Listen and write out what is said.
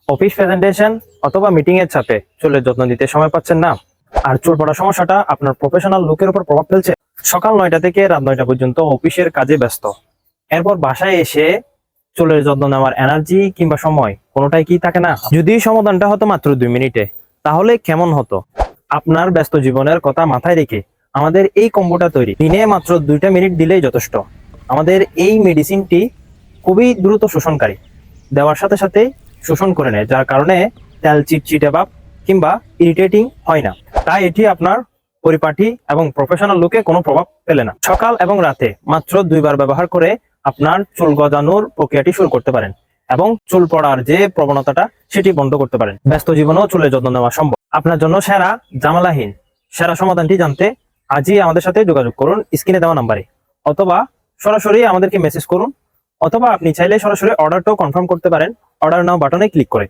Office presentation অথবা meeting এর চাপে চুলের যত্ন দিতে সময় পাচ্ছেন না, আর চুল পড়া সমস্যাটা আপনার প্রফেশনাল লুকের উপর প্রভাব ফেলছে। সকাল 9টা থেকে রাত 9টা পর্যন্ত অফিসের কাজে ব্যস্ত, এরপর বাসায় এসে চুলের যত্ন নেওয়ার এনার্জি কিংবা সময় কোনোটাই কি থাকে না। যদি সমাধানটা হতো মাত্র 2 মিনিটে, তাহলে কেমন হতো? আপনার ব্যস্ত জীবনের কথা মাথায় রেখে আমাদের এই কম্বোটা তৈরি। দিনে মাত্র 2টা মিনিট দিলেই যথেষ্ট। আমাদের এই মেডিসিনটি খুবই দ্রুত শোষণকারী, দেওয়ার সাথে সাথে শোষণ করে নেয়, যার কারণে তেল চিটচিটে ভাব কিংবা ইরিটেটিং হয় না। তাই এটি আপনার পরিপাটি এবং প্রফেশনাল লুকে কোনো প্রভাব ফেলে না। সকাল এবং রাতে মাত্র 2বার ব্যবহার করে আপনার চুল গজানোর প্রক্রিয়াটি শুরু করতে পারেন এবং চুল পড়ার যে প্রবণতাটা সেটি বন্ধ করতে পারেন। ব্যস্ত জীবনেও চুলের যত্ন নেওয়া সম্ভব। আপনার জন্য সেরা, ঝামেলাহীন সেরা সমাধানটি জানতে আজই আমাদের সাথে যোগাযোগ করুন স্ক্রিনে দেওয়া নাম্বারে, অথবা সরাসরি আমাদেরকে মেসেজ করুন, অথবা আপনি চাইলে সরাসরি অর্ডারটাও কনফার্ম করতে পারেন অর্ডার নাও বাটনে ক্লিক করে।